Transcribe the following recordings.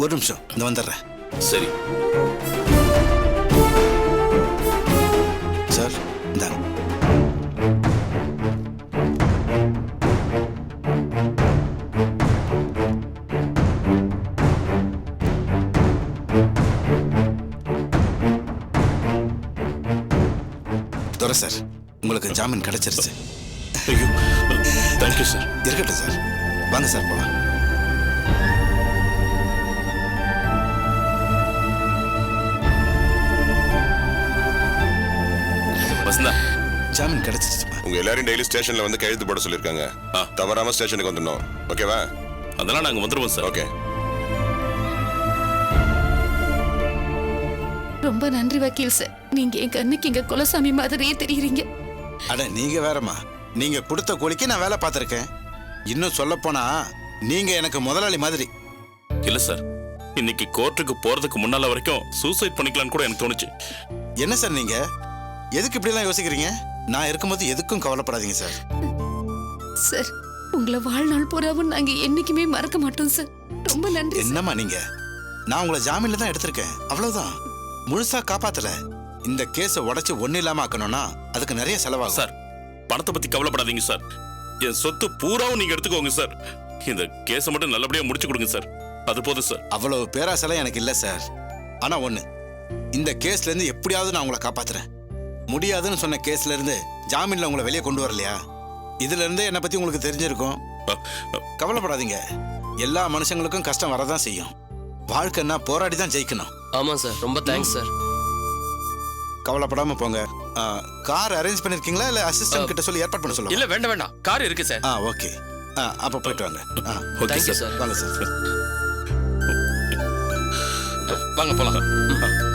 ஒரு நிமிஷம் இந்த வந்துடுறேன். சரி சார் இந்தாங்க. துரை சார், உங்களுக்கு ஜாமீன் கிடைச்சிருச்சு. ஐயோ தேங்க்யூ சார். இருக்கட்டும் சார், வாங்க சார் போலாம். வசந்தா ஜாமீன் கிடைச்சிருச்சுப்பா. உங்க எல்லாரும் டெய்லி ஸ்டேஷன்ல வந்து கையெழுத்து போட சொல்லிருக்காங்க. தவறாம ஸ்டேஷனுக்கு வந்துடணும். ஓகேவா? அதெல்லாம் நாங்க வந்துருவோம் சார். ஓகே. ரொம்ப நன்றி வக்கீல் சார். நீங்க என் கண்ணுக்கு எங்க குலசாமி மாதிரியே தெரியுறீங்க. அட நீங்க வேறம்மா, நீங்க கொடுத்த கூலிக்கு நான் வேலை பார்த்திருக்கேன். இன்னும் சொல்ல போனா நீங்க எனக்கு முதலாளி மாதிரி. இல்ல சார், இன்னைக்கு கோர்ட்டுக்கு போறதுக்கு முன்னால வரைக்கும் சூசைட் பண்ணிக்கலாம்னு கூட எனக்கு தோணுச்சு. என்ன சார் நீங்க எதுக்கு இப்படி எல்லாம் யோசிக்கிறீங்க? நான் இருக்கும்போது எதுக்கும் கவலைப்படாதீங்க சார். சார், உங்களை வாழ்நாள் பூராவும் நாங்க என்னைக்குமே மறக்க மாட்டோம் சார். ரொம்ப நன்றி சார். என்னம்மா நீங்க, நான் உங்களை ஜாமீன்ல தான் எடுத்திருக்கேன், அவ்வளவுதான். முழுசா காப்பாத்தல. இந்த கேஸை உடைச்சு ஒண்ணு இல்லாம ஆக்கணும்னா அதுக்கு நிறைய செலவாகும் சார். பணத்தை பத்தி கவலைப்படாதீங்க சார். என் சொத்து பூராவும் நீங்க எடுத்துக்கோங்க சார். இந்த கேஸை மட்டும் நல்லபடியா முடிச்சு கொடுங்க சார். அது போதும் சார். அவ்வளவு பேராசெல்லாம் எனக்கு இல்ல சார். ஆனா ஒண்ணு, இந்த கேஸ்ல இருந்து எப்படியாவது நான் உங்களை காப்பாத்துறேன். முடியாதுன்னு சொன்ன கேஸ்ல இருந்து ஜாமீன்ல உங்களை வெளியே கொண்டு வரலையா? இதுல இருந்து என்னை பத்தி உங்களுக்கு தெரிஞ்சிருக்கும். கவலைப்படாதீங்க, எல்லா மனுஷங்களுக்கும் கஷ்டம் வரதான் செய்யும். வாழ்க்கைன்னா போராடி தான் ஜெயிக்கணும். ஆமா சார், ரொம்ப தேங்க்ஸ் சார். கவலைப்படாம போங்க. கார் அரேஞ்ச் பண்ணிருக்கீங்களா இல்ல அசிஸ்டன்ட் கிட்ட சொல்லி ஏற்பாடு பண்ண சொல்லுங்க? இல்ல வேண்டாம் வேண்டாம், கார் இருக்கு சார். ஓகே. அப்ப போயிட்டு வாங்க. Okay thank you sir. சார். வாங்க சார். வாங்க போலாம்.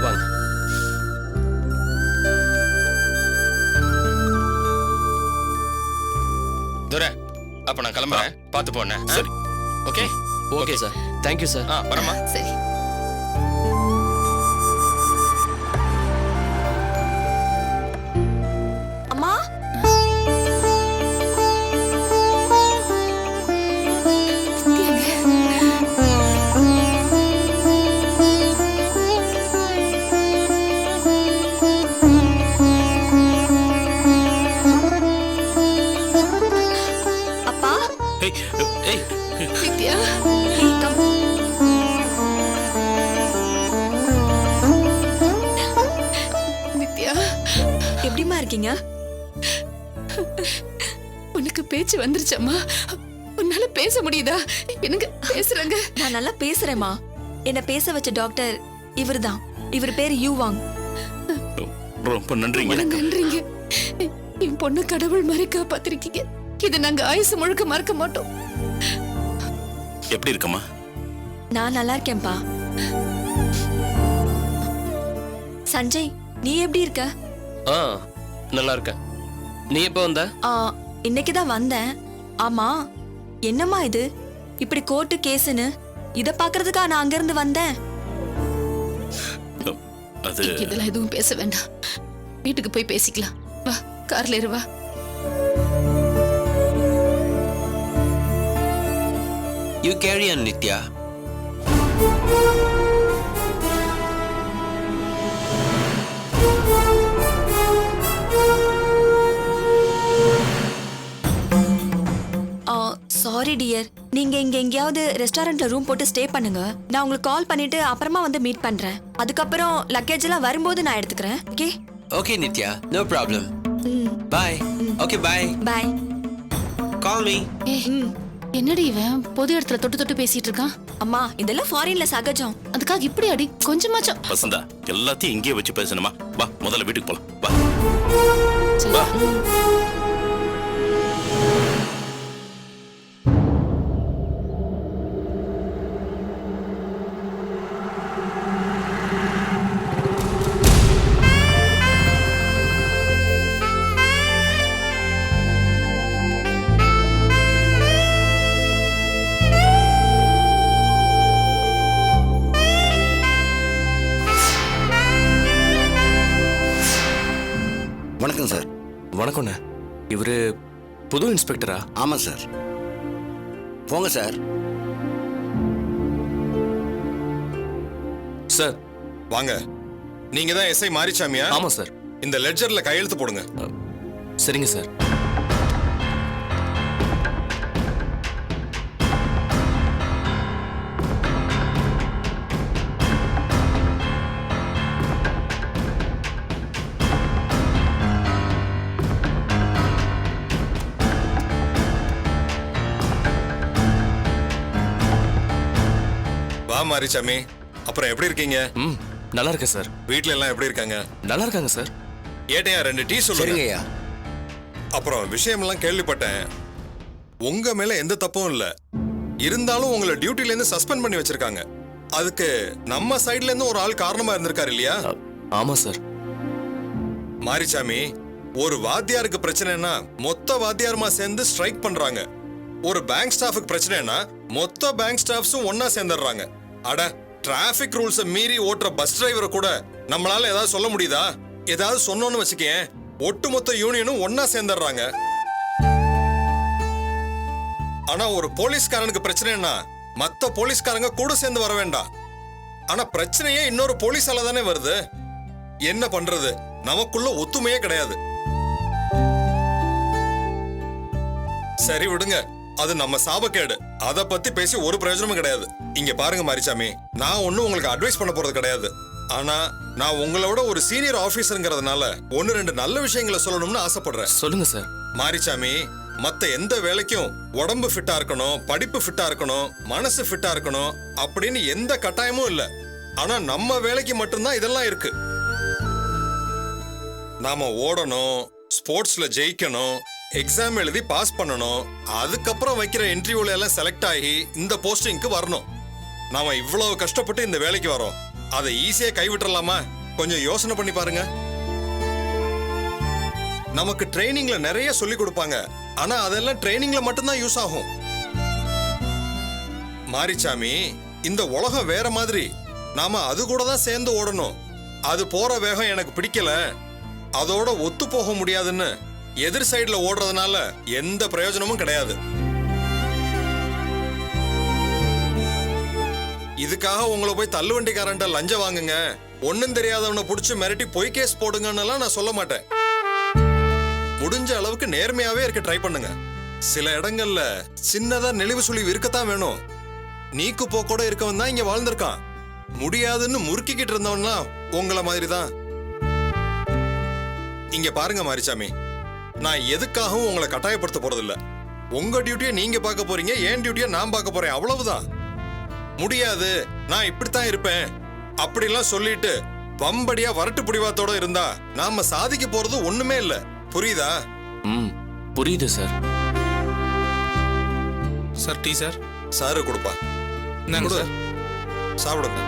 வாங்க. துரை, அப்ப நான் கிளம்புறேன். பார்த்து போனேன். சரி. Okay okay sir. Thank you sir. வரமா? சரி. அம்மா, அப்பா. ஏய் ஏய் நித்யா, Hey, come. நித்யா, எப்படிம்மா இருக்கீங்க? உனக்கு பேச்சு வந்துருச்சம்மா? உன்னால பேச முடியுதா? எனக்கு பேசுறாங்க. நான் நல்லா பேசுறேம்மா. என்ன பேச வச்ச டாக்டர் இவர்தான். இவர் பேரு யூவாங். ரொம்ப நன்றிங்க. நன்றிங்க. என் பொண்ணு கடவுள் மாதிரி காப்பாத்திருக்கீங்க. இது நாங்க ஆயுசு முழுக்க மறக்க மாட்டோம். எப்படி இருக்கம்மா? நான் நல்லா இருக்கேன்பா. சஞ்சய், நீ எப்படி இருக்க? நல்லா இருக்கேன். நீ எப்போ வந்த? இன்னைக்குதான் வந்தேன். ஆமா, என்னம்மா இது இப்படி கோர்ட்டு கேஸ்னு? இத பாக்குறதுக்கா நான் அங்க இருந்து வந்தேன். அது இதெல்லாம் எதுவும் பேச வேண்டாம். வீட்டுக்கு போய் பேசிக்கலாம். வா, கார்ல ஏறு வா. You carry on, Nitya. Sorry dear, நீங்க இங்க எங்கேயாவது ரெஸ்டாரண்ட்ல ரூம் போட்டு ஸ்டே பண்ணுங்க. நான் உங்களுக்கு கால் பண்ணிட்டு அப்புறமா வந்து மீட் பண்றேன். அதுக்கப்புறம் லக்கேஜ் எல்லாம் வரும்போது நான் எடுத்துக்கிறேன். Okay? Okay, Nitya. No problem. Bye. Okay, bye. பாய். Call me. என்னடி இவன் பொது இடத்துல தொட்டு தொட்டு பேசிட்டு இருக்கான்? அம்மா, இதெல்லாம் ஃபாரின்ல சகஜம். அதுக்காக இப்படி அடி கொஞ்சமாச்சும். வசந்தா, எல்லாத்தையும் இங்கேயே வச்சு பேசணுமா? வா, முதல்ல வீட்டுக்கு போலாம். வா சரி. வா. வணக்கம் சார். வணக்கம்ண்ணே. இவரு புது இன்ஸ்பெக்டரா? ஆமா சார். போங்க சார். சார். வாங்க. நீங்க தான் எஸ்ஐ மாரிச்சாமியா? ஆமா சார். இந்த லெட்ஜர்ல கையெழுத்து போடுங்க. சரிங்க சார். வா மாரிச்சாமி. அப்புறம் எப்படி இருக்கீங்க? ம், நல்லா இருக்கேன் சார். வீட்ல எல்லாம் எப்படி இருக்காங்க? நல்லா இருக்காங்க சார். ஏட்டையா 2 டீ சொல்லுங்க. சரிங்கய்யா. அப்புறம் விஷயமெல்லாம் கேள்விப்பட்டேன். உங்க மேல எந்த தப்பும் இல்ல. இருந்தாலும் உங்களை டியூட்டில இருந்து சஸ்பெண்ட் பண்ணி வச்சிருக்காங்க. அதுக்கு நம்ம சைடுல இருந்து ஒரு ஆள் காரணமா இருந்திருக்காரு இல்லையா? ஆமா சார். மாரிச்சாமி, ஒரு வாத்தியாருக்கு பிரச்சனைனா மொத்த வாத்தியாருமா சேர்ந்து ஸ்ட்ரைக் பண்றாங்க. ஒரு பேங்க் ஸ்டாஃபுக்கு பிரச்சனைனா மொத்த பேங்க் ஸ்டாஃப்ஸும் ஒன்னா சேர்ந்துடுறாங்க. அட, டிராபிக் ரூல்ஸை மீறி ஓட்டுற பஸ் டிரைவரை கூட நம்மளால ஏதாவது சொல்ல முடியுதா? ஏதாவது சொன்னோன்னு வச்சுக்கேன், ஒட்டுமொத்த யூனியனும் ஒன்னா சேர்ந்துடுறாங்க. ஆனா ஒரு போலீஸ்காரனுக்கு பிரச்சனைனா மத்த போலீஸ்காரங்க கூட சேர்ந்து வர வேண்டாம். ஆனா பிரச்சனையே இன்னொரு போலீஸால தானே வருது. என்ன பண்றது? நமக்குள்ள ஒத்துமையே கிடையாது. சரி விடுங்க, அது நம்ம சாபக்கேடு. அத பத்தி பேசி ஒரு பிரயோஜனமும் கிடையாது. இங்க பாருங்க மாரிச்சாமி, நான் ஒன்னும் உங்களுக்கு அட்வைஸ் பண்ண போறது கிடையாது. ஆனா நான் உங்களோட ஒரு சீனியர் ஆபீசர்ங்கிறதுனால 1-2 நல்ல விஷயங்களை சொல்லணும்னு ஆசைப்படுறேன். சொல்லுங்க சார். மாரிச்சாமி, மத்த எந்த வேலைக்கும் உடம்பு ஃபிட்டா இருக்கணும், படிப்பு ஃபிட்டா இருக்கணும், மனசு ஃபிட்டா இருக்கணும் அப்படின்னு எந்த கட்டாயமும் இல்ல. ஆனா நம்ம வேலைக்கு மட்டும்தான் இதெல்லாம் இருக்கு. நாம ஓடணும், ஸ்போர்ட்ஸ்ல ஜெயிக்கணும், எக்ஸாம் எழுதி பாஸ் பண்ணணும், அதுக்கப்புறம் வைக்கிற இன்டர்வியூல எல்லாம் செலக்ட் ஆகி இந்த போஸ்டிங்க்கு வரணும். நாம இவ்வளவு கஷ்டப்பட்டு இந்த வேலைக்கு வரோம். அதை ஈஸியா கைவிட்டுறலாமா? கொஞ்சம் யோசனை பண்ணி பாருங்க. நமக்கு ட்ரைனிங்ல நிறைய சொல்லி கொடுப்பாங்க. ஆனா அதெல்லாம் ட்ரைனிங்ல மட்டும்தான் யூஸ் ஆகும். மாரிச்சாமி, இந்த உலகம் வேற மாதிரி. நாம அது கூட தான் சேர்ந்து ஓடணும். அது போற வேகம் எனக்கு பிடிக்கல, அதோட ஒத்து போக முடியாதுன்னு எதிர் சைடுல ஓடுறதுனால எந்த பிரயோஜனமும் கிடையாது. இதுக்காக உங்களை போய் தள்ளுவண்டிக்காரன்ட்ட லஞ்சம் வாங்குங்க, ஒன்னும் தெரியாதவனை புடிச்சு மிரட்டி பொய் கேஸ் போடுங்கன்னு நான் சொல்ல மாட்டேன். முடிஞ்ச அளவுக்கு நேர்மையாவே இருக்க ட்ரை பண்ணுங்க. சில இடங்கள்ல சின்னதா நெளிவு சுழிவு இருக்கத்தான் வேணும். நீக்கு போக்கோட இருக்கவன் தான் இங்க வாழ்ந்திருக்கான். முடியாதுன்னு முறுக்கிக்கிட்டு இருந்தவன்னா உங்களை மாதிரி தான். இங்க பாருங்க மாரிச்சாமி, நான் எதுக்காகவும் உங்களை கட்டாயப்படுத்த போறதில்ல. உங்க டியூட்டியை நீங்க பார்க்க போறீங்க, என் டியூட்டியை நான் பார்க்க போறேன், அவ்வளவுதான். முடியாது, நான் இப்படித்தான் இருப்பேன் அப்படிலாம் சொல்லிட்டு வம்படியா வரட்டு பிடிவாத்தோட இருந்தா நாம சாதிக்க போறது ஒண்ணுமே இல்ல. புரியுதா? ம், புரியுது sir. Sir tea sir. Sir கொடுப்பா. இந்தாங்க சார். சாப்பிடுங்க.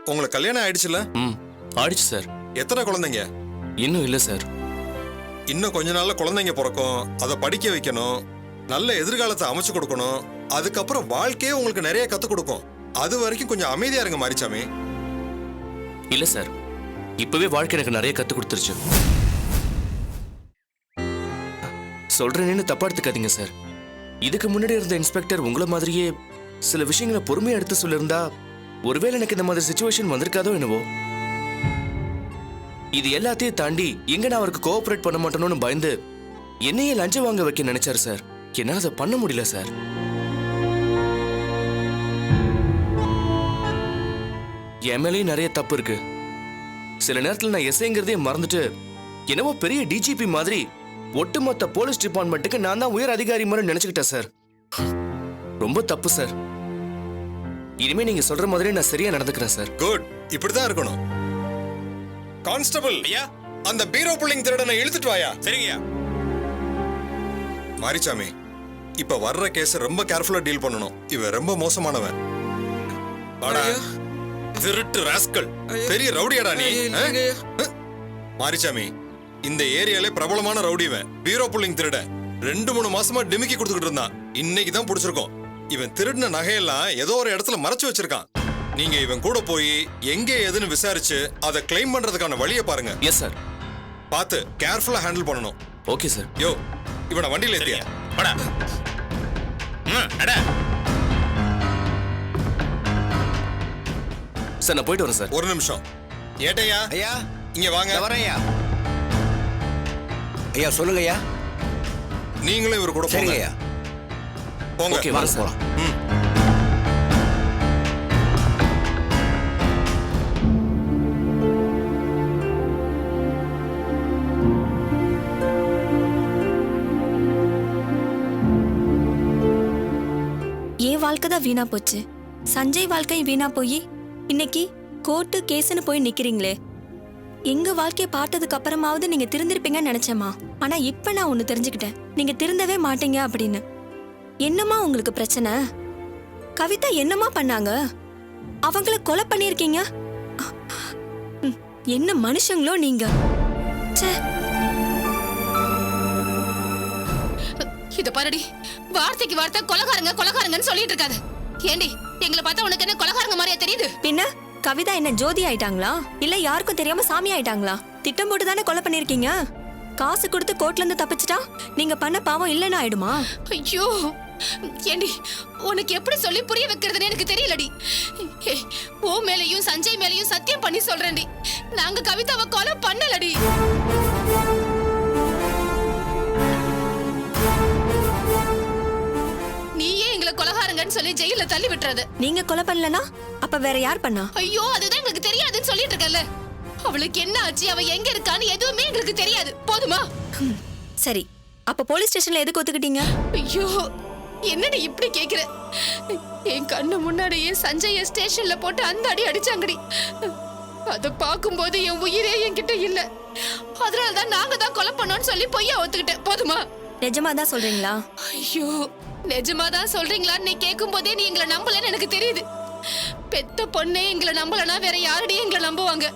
உங்களுக்கு கல்யாணம் ஆயிடுச்சுல? ம், ஆயிடுச்சு சார். எத்தனை குழந்தைங்க? இன்னும் இல்லை சார். இன்னும் கொஞ்ச நாள்ல குழந்தைங்க பிறக்கும். அதை படிக்க வைக்கணும், நல்ல எதிர்காலத்தை அமைச்சு கொடுக்கணும். அதுக்கப்புறம் வாழ்க்கையே உங்களுக்கு நிறைய கத்து கொடுக்கும். அது வரைக்கும் கொஞ்சம் அமைதியா இருங்க மாரிச்சாமி. இல்ல சார், இப்பவே வாழ்க்கை எனக்கு நிறைய கத்து கொடுத்துருச்சு. சொல்றேன்னு தப்பா எடுத்துக்காதீங்க சார். இதுக்கு முன்னாடி இருந்த இன்ஸ்பெக்டர் உங்களை மாதிரியே சில விஷயங்களை பொறுமையா எடுத்து சொல்லிருந்தா ஒருவேளை எனக்கு இந்த மாதிரி சிச்சுவேஷன் வந்திருக்காதோ என்னவோ. இது எல்லாத்தையும் தாண்டி எங்க நான் அவருக்கு கோஆபரேட் பண்ண மாட்டேன்னு பயந்து என்னையே லஞ்சம் வாங்க வைக்க நினைச்சாரு சார். என்னால அதை பண்ண முடியல சார். என் மேலேயும் நிறைய தப்பு இருக்கு. சில நேரத்தில் நான் எஸ்ஐங்கிறதே மறந்துட்டு என்னவோ பெரிய டிஜிபி மாதிரி ஒட்டுமொத்த போலீஸ் டிபார்ட்மெண்ட்டுக்கு நான் தான் உயர் அதிகாரி மாதிரி நினைச்சுக்கிட்டேன் சார். ரொம்ப தப்பு சார். இனிமே நீங்க சொல்ற மாதிரி நான் சரியா நடந்துக்கிறேன் சார். குட், இப்படிதான் இருக்கணும். கான்ஸ்டபிள் ஐயா, அந்த பீரோ புல்லிங் திருடனை இழுத்துட்டு வாயா. சரிங்கய்யா. மாரிச்சாமி, இப்ப வர்ற கேஸ் ரொம்ப கேர்ஃபுல்லா டீல் பண்ணணும். இவன் ரொம்ப மோசமானவன். வாடா. திருட்டு ராஸ்கல், பெரிய ரவுடியாடா நீ. மாரிச்சாமி, இந்த ஏரியாலே பிரபலமான ரவுடிவன். பீரோ புல்லிங் திருட 2-3 மாசமா டிமிக்கி கொடுத்துக்கிட்டு இருந்தான். இன்னைக்கு தான் பிடிச்சிருக்கோம். இவன் திருடின நகையெல்லாம் ஏதோ ஒரு இடத்துல மறைச்சு வச்சிருக்கான். நீங்க இவன் கூட போய் எங்க ஏதுன்னு விசாரிச்சு அதை கிளைம் பண்றதுக்கான வழியை பாருங்க. Yes sir. பார்த்து கேர்ஃபுல்லா ஹேண்டில் பண்ணணும். Okay sir. யோ, இவனை வண்டியில ஏத்தியா. வாடா. அட. சார் நான் போயிட்டு வரேன் சார். ஒரு நிமிஷம். ஏட்டையா ஐயா இங்க வாங்க. வரேன்யா. ஐயா சொல்லுங்க ஐயா. நீங்களும் இவர் கூட சரிங்க போங்க. ஐயா. போங்க. ஓகே வரேன் சார். ம். என் வாழ்க்கை தான் வீணா போச்சு. சஞ்சய் வாழ்க்கை வீணா போய் இன்னைக்கு கோர்ட்டு கேஸ்னு போய் நிக்கிறீங்களே. எங்க வாழ்க்கைய பார்த்ததுக்கு அப்புறமாவது நீங்க திருந்திருப்பீங்கன்னு நினைச்சேமா. ஆனா இப்ப நான் ஒண்ணு தெரிஞ்சுக்கிட்டேன், நீங்க திருந்தவே மாட்டீங்க அப்படின்னு. என்னம்மா உங்களுக்கு பிரச்சனை? கவிதா என்னம்மா பண்ணாங்க? அவங்கள கொலை பண்ணிருக்கீங்க. என்ன மனுஷங்களோ நீங்க. ச்சே. இத பாருடி, வார்த்தைக்கு வார்த்தை கொலகாரங்கன்னு சொல்லிட்டு இருக்காது. ஏண்டி எங்களை பார்த்தா உனக்கு என்ன கொலகாரங்க மாதிரியா தெரியுது? பின்ன கவிதா என்ன ஜோதி ஆயிட்டாங்களா இல்ல யாருக்கும் தெரியாம சாமி ஆயிட்டாங்களா? திட்டம் போட்டு தானே கொலை பண்ணிருக்கீங்க. காசு கொடுத்து கோர்ட்ல இருந்து தப்பிச்சிட்டா நீங்க பண்ண பாவம் இல்லைன்னு ஆயிடுமா? ஐயோ ஏண்டி உனக்கு எப்படி சொல்லி புரிய வைக்கிறதுன்னு எனக்கு தெரியலடி. ஓ மேலையும் சஞ்சய் மேலையும் சத்தியம் பண்ணி சொல்றேன்டி, நாங்க கவிதாவை கொலை பண்ணலடி. நீயே எங்களை கொலகாரங்கன்னு சொல்லி ஜெயில தள்ளி விட்டுறது. நீங்க கொலை பண்ணலனா அப்ப வேற யார் பண்ணா? ஐயோ அதுதான் எங்களுக்கு தெரியாதுன்னு சொல்லிட்டு இருக்கல. அவளுக்கு என்ன ஆச்சு, அவ எங்க இருக்கான்னு எதுவுமே எங்களுக்கு தெரியாது. போதுமா? சரி, அப்ப போலீஸ் ஸ்டேஷன்ல எதுக்கு ஒத்துக்கிட்டீங்க? ஐயோ என்னடி இப்படி கேக்குற? என் கண்ணு முன்னாடியே சஞ்சய ஸ்டேஷன்ல போட்டு அந்த அடி அடிச்சாங்கடி. அத பாக்கும்போது என் உயிரே என்கிட்ட இல்ல. அதனாலதான் நாங்க தான் கொலை பண்ணோம்னு சொல்லி பொய்யா ஒத்துக்கிட்டேன். போதுமா? நிஜமா தான் சொல்றீங்களா? ஐயோ நிஜமாதான் சொல்றீங்களான்னு நீ கேட்கும் போதே நீ எங்களை நம்பலன்னு எனக்கு தெரியுது. பெத்த பொண்ணே எங்களை நம்பலனா வேற யாரடி எங்களை நம்புவாங்க?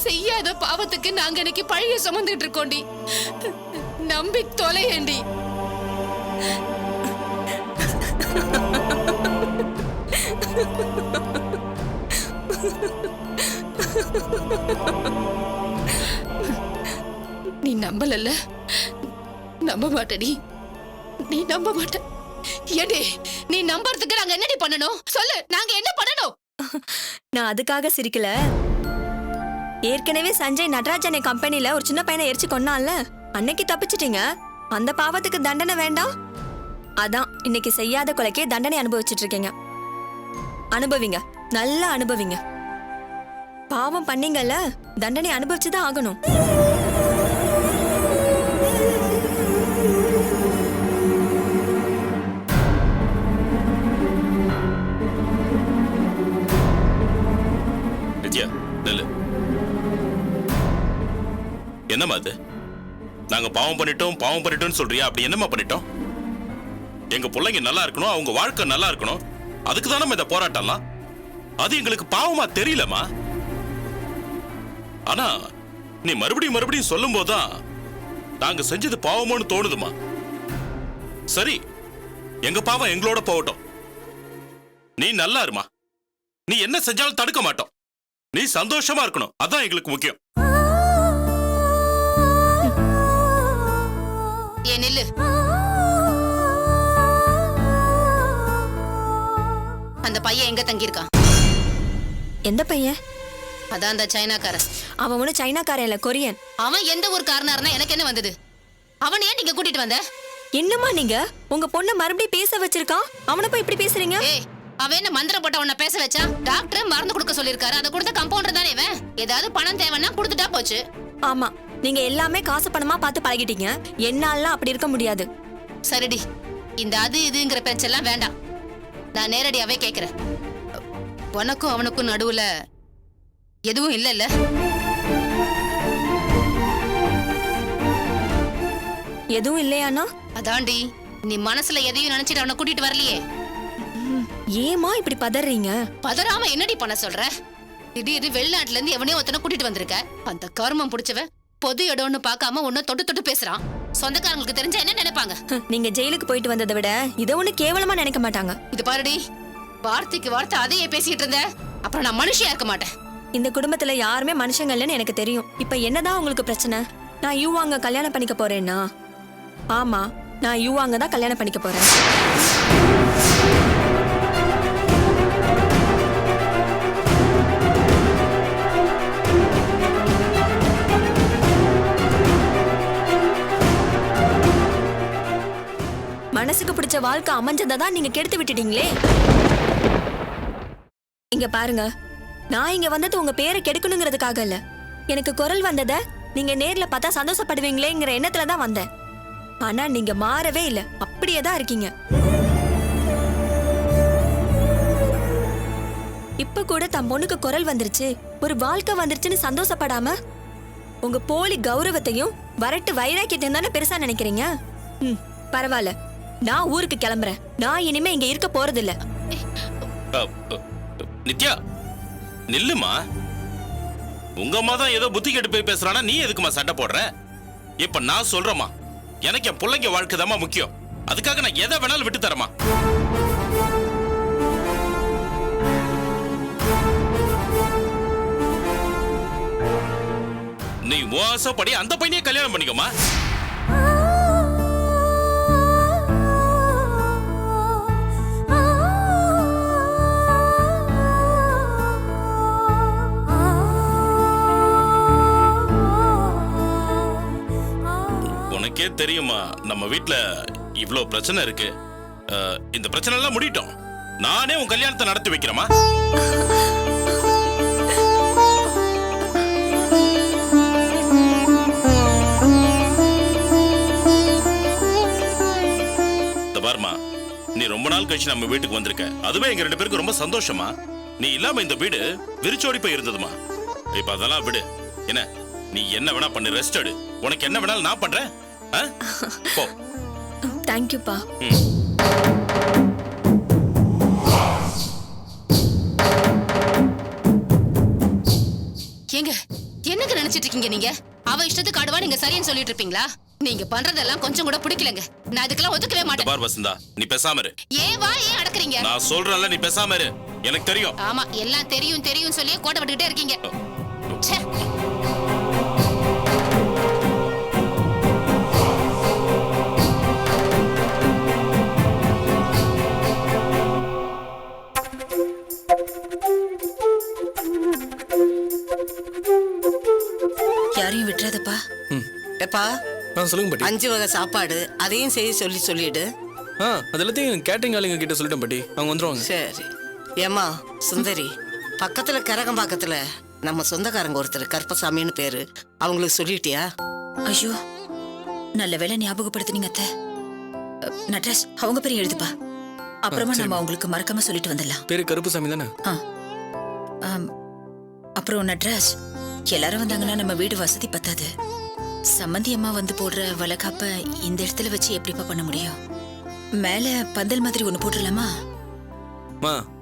செய்யாத பாவத்துக்கு நாங்க இன்னைக்கு பழிய சுமந்துட்டு இருக்கோண்டி. நம்பி தொலையேண்டி. நீ நம்பலல்ல? நம்ப மாட்டடி, நீ நம்ப மாட்ட. ஏடி நீ நம்பறதுக்கு நாங்க என்னடி பண்ணணும் சொல்லு, நாங்க என்ன பண்ணணும்? நான் அதுக்காக சிரிக்கல. ஏற்கனவே சஞ்சய் நடராஜன் கம்பெனில ஒரு சின்ன பையனை எரிச்சு கொன்னான்ல, அன்னைக்கு தப்பிச்சிட்டீங்க. அந்த பாவத்துக்கு தண்டனை வேண்டாம்? அதான் இன்னைக்கு செய்யாத கொலைக்கே தண்டனை அனுபவிச்சுட்டு இருக்கீங்க. அனுபவிங்க, நல்லா அனுபவிங்க. பாவம் பண்ணீங்கல்ல, தண்டனை அனுபவிச்சுதான் ஆகணும். நித்யா நெல்லு. என்னம்மா அது? நாங்க பாவம் பண்ணிட்டோம் சொல்றியா? அப்படி என்னம்மா பண்ணிட்டோம்? எங்க பிள்ளைங்க நல்லா இருக்கணும், அவங்க வாழ்க்கை நல்லா இருக்கணும், அதுக்கு தானே இந்த போராட்டம்லாம். அது எங்களுக்கு பாவமா தெரியலமா. ஆனா நீ மறுபடியும் சொல்லும் போதுதான் நாங்க செஞ்சது பாவமோன்னு தோணுதுமா. சரி, எங்க பாவம் எங்களோட போகட்டும். நீ நல்லா இருமா. நீ என்ன செஞ்சாலும் தடுக்க மாட்டோம். நீ சந்தோஷமா இருக்கணும், அதான் எங்களுக்கு முக்கியம். ஏன் நில்லு. அந்த பையன் எங்க தங்கி இருக்கான்? எந்த பையன்? அதான் அந்த சைனாக்காரன். அவன் ஒண்ணு சைனாக்காரன் இல்ல, கொரியன். அவன் எந்த ஒரு காரணம் எனக்கு என்ன வந்தது? அவன் ஏன் நீங்க கூட்டிட்டு வந்த? என்னம்மா நீங்க உங்க பொண்ண மறுபடியும் பேச வச்சிருக்கான், அவனை போய் இப்படி பேசுறீங்க? ஏய், அவன் என்ன மந்திரம் போட்ட உன்னை பேச வச்சா? டாக்டர் மருந்து கொடுக்க சொல்லிருக்காரு, அதை கொடுத்த கம்பவுண்டர் தானே இவன். ஏதாவது பணம் தேவைன்னா கொடுத்துட்டா போச்சு. ஆமா, நீங்க எல்லாமே காசு பணமா பார்த்து பழகிட்டீங்க. என்னாலாம் அப்படி இருக்க முடியாது. சரிடி, இந்த அது இதுங்கிற பேச்செல்லாம் வேண்டாம். நான் நேரடியாவே கேக்குறேன், உனக்கும் அவனுக்கும் நடுவுல எதுவும் இல்லைல்ல? எதுவும் இல்லையானா? அதாண்டி, நீ மனசுல எதையும் நினைச்சிட்டு அவனை கூட்டிட்டு வரலையே. ஏமா இப்படி பதறீங்க? பதறாம என்னடி பண்ண சொல்ற? திடீர்னு வெளிநாட்டுல இருந்து எவனையோ ஒருத்தனை கூட்டிட்டு வந்திருக்க. அந்த கர்மம் புடிச்சவன் பொது இடம்னு பார்க்காம உன்ன தொட்டு பேசுறான். சொந்தக்காரங்களுக்கு தெரிஞ்சா என்ன நினைப்பாங்க? நீங்க ஜெயிலுக்கு போயிட்டு வந்ததை விட இதை ஒண்ணு கேவலமா நினைக்க மாட்டாங்க. இது பாருடி, வார்த்தைக்கு வார்த்தை அதையே பேசிட்டு இருந்த அப்புறம் நான் மனுஷியா இருக்க மாட்டேன். இந்த குடும்பத்துல யாருமே மனுஷங்க இல்லைன்னு எனக்கு தெரியும். இப்ப என்னதான் உங்களுக்கு பிரச்சனை? நான் யூவாங்க கல்யாணம் பண்ணிக்க போறேன்னா? ஆமா, நான் யூவாங்க தான் கல்யாணம் பண்ணிக்க போறேன். மனசுக்கு பிடிச்ச வாழ்க்கை அமைஞ்சதை தான் நீங்க கெடுத்து விட்டுட்டீங்களே. இங்க பாருங்க, நான் இங்க வந்தது உங்க பேரை கெடுக்கணுங்கிறதுக்காக இல்ல. எனக்கு குரல் வந்தத நீங்க நேர்ல பார்த்தா சந்தோஷப்படுவீங்களேங்கிற எண்ணத்துல தான் வந்தேன். ஆனா நீங்க மாறவே இல்ல, அப்படியே தான் இருக்கீங்க. இப்ப கூட தன் பொண்ணுக்கு குரல் வந்துருச்சு, ஒரு வாழ்க்கை வந்துருச்சுன்னு சந்தோஷப்படாம உங்க போலி கௌரவத்தையும் வரட்டு வைராக்கியத்தையும் தானே பெருசா நினைக்கிறீங்க. பரவாயில்ல, நான் ஊருக்கு கிளம்புறேன். நான் இனிமே இங்க இருக்க போறதில்ல. நித்யா நில்லுமா. உங்க அம்மா தான் ஏதோ புத்தி கெட்டு போய் பேசுறானா, நீ எதுக்குமா சண்டை போடுற? இப்ப நான் சொல்றேமா, எனக்கு என் பிள்ளைங்க வாழ்க்கை தாமா முக்கியம். அதுக்காக நான் எதை வேணாலும் விட்டு தரமா. நீ மோசப்படி அந்த பையனையே கல்யாணம் பண்ணிக்கோமா. உனக்கே தெரியுமா, நம்ம வீட்ல இவ்ளோ பிரச்சனை இருக்கு. இந்த பிரச்சனை எல்லாம் முடியட்டும், நானே உன் கல்யாணத்தை நடத்தி வைக்கிறேமா. பாருமா, நீ ரொம்ப நாள் கழிச்சு நம்ம வீட்டுக்கு வந்திருக்க, அதுவே எங்க 2 பேருக்கு ரொம்ப சந்தோஷமா. நீ இல்லாம இந்த வீடு விரிச்சோடி போய் இருந்ததுமா. இப்ப அதெல்லாம் விடு. என்ன, நீ என்ன வேணா பண்ணு, ரெஸ்ட் எடு. உனக்கு என்ன வேணாலும் நான் பண்றேன். போ. தேங்க்யூப்பா. ஏங்க, என்னங்க நினைச்சிட்டு இருக்கீங்க நீங்க? அவ இஷ்டத்துக்கு ஆடுவா, நீங்க சரின்னு சொல்லிட்டு இருப்பீங்களா? நீங்க பண்றதெல்லாம் கொஞ்சம் கூட பிடிக்கலங்க. நான் இதுக்கெல்லாம் ஒத்துக்கவே மாட்டேன். பார் வசந்தா, நீ பேசாம இரு. ஏன் வா, ஏன் அடக்குறீங்க? நான் சொல்றேன்ல, நீ பேசாம இரு. எனக்கு தெரியும். ஆமா, எல்லாம் தெரியும் தெரியும் சொல்லியே கோட்டை விட்டுக்கிட்டே இருக்கீங்க. ச்சே. யாரையும் விட்டுறதப்பா. எப்பா சொல்லுங்க பாட்டி. 5 வகை சாப்பாடு அதையும் செய்ய சொல்லிடு. அது எல்லாத்தையும் கேட்டரிங் ஆளுங்க கிட்ட சொல்லிட்டேன் பாட்டி, அவங்க வந்துருவாங்க. சரி. ஏமா சுந்தரி, பக்கத்துல கரகம்பாக்கத்துல நம்ம சொந்தக்காரங்க ஒருத்தர் கருப்பசாமின்னு பேரு, அவங்களுக்கு சொல்லிட்டியா? ஐயோ, நல்ல வேளை ஞாபகப்படுத்தினீங்க அத்தை. நட்ராஜ், அவங்க பேரையும் எழுதுப்பா. அப்புறமா நம்ம அவங்களுக்கு மறக்காம சொல்லிட்டு வந்துடலாம். பேரு கருப்புசாமி தானே? அப்புறம் நட்ராஜ், எல்லாரும் வந்தாங்கன்னா நம்ம வீடு வசதி பத்தாது. சம்மந்தி அம்மா வந்து போடுற வளகாப்ப இந்த இடத்துல வச்சு எப்படிப்பா பண்ண முடியும்? மேல பந்தல் மாதிரி ஒண்ணு போட்டுடலாமா?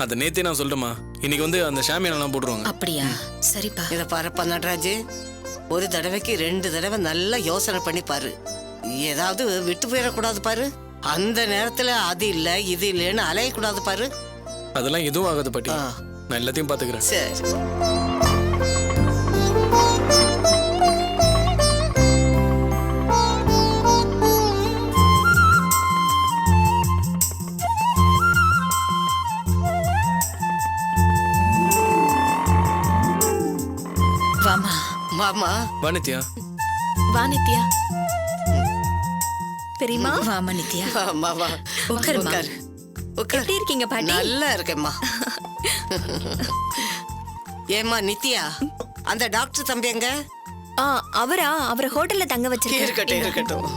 அத நேத்தே நான் சொல்றேமா, இன்னைக்கு வந்து அந்த ஷாமியானெல்லாம் போட்டுருவாங்க. அப்படியா? சரிப்பா. இத பாருப்பா நடராஜ், ஒரு தடவைக்கு 2 தடவை நல்லா யோசனை பண்ணி பாரு. ஏதாவது விட்டு போயிடக்கூடாது பாரு. அந்த நேரத்துல அது இல்ல இது இல்லன்னு அலையக்கூடாது பாரு. அதெல்லாம் எதுவும் ஆகாது பாட்டி, நான் எல்லாத்தையும் பாத்துக்கிறேன். சரி. வாமா. வாமா. வா நித்யா. வா நித்யா. பெரியமா. வாமா நித்யா. வாமா வா. உட்காருமா. எப்படி இருக்கீங்க பாட்டி? நல்லா இருக்கேம்மா. ஏம்மா நித்யா, அந்த டாக்டர் தம்பி எங்க? அவரை ஹோட்டல்ல தங்க வச்சிருக்கேன். இருக்கட்டும்.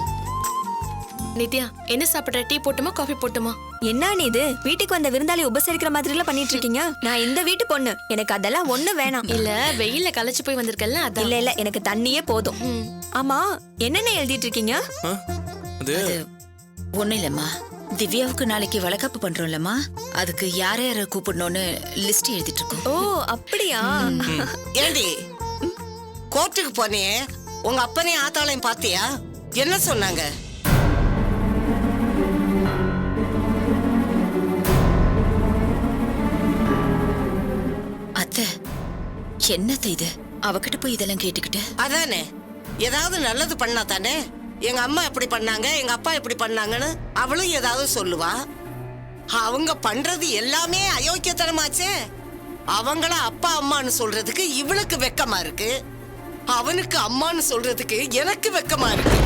நித்யா, என்ன சாப்பிடுற? டீ போட்டுமா, காஃபி போட்டுமா? என்ன நீ இது, வீட்டுக்கு வந்த விருந்தாளி உபசரிக்கிற மாதிரி எல்லாம் பண்ணிட்டு இருக்கீங்க? நான் இந்த வீட்டு பொண்ணு, எனக்கு அதெல்லாம் ஒண்ணு வேணாம். இல்ல, வெயில்ல களைச்சு போய் வந்திருக்கல, அதான். இல்ல எனக்கு தண்ணியே போதும். ஆமா, என்னென்ன எழுதிட்டு இருக்கீங்க? அது ஒண்ணு இல்லம்மா, திவ்யாவுக்கு நாளைக்கு வளகாப்பு பண்றோம்லம்மா, அதுக்கு யார யார கூப்பிடணும்னு லிஸ்ட் எழுதிட்டு இருக்கோம். ஓ அப்படியா? ஏண்டி, கோர்ட்டுக்கு போனே உங்க அப்பனையும் ஆத்தாளையும் பாத்தியா? என்ன சொன்னாங்க? அத்தை, என்னத்த இது? அவகிட்ட போய் இதெல்லாம் கேட்டுக்கிட்டு. அதானே, ஏதாவது நல்லது பண்ணா தானே. எங்க அம்மா எப்படி பண்ணாங்க, எங்க அப்பா எப்படி பண்ணாங்கன்னு அவளும் ஏதாவது சொல்லுவா. அவங்க பண்றது எல்லாமே அயோக்கியத்தனமாச்சே. அவங்கள அப்பா அம்மான்னு சொல்றதுக்கு இவளுக்கு வெக்கமா இருக்கு, அவனுக்கு அம்மான்னு சொல்றதுக்கு எனக்கு வெக்கமா இருக்கு.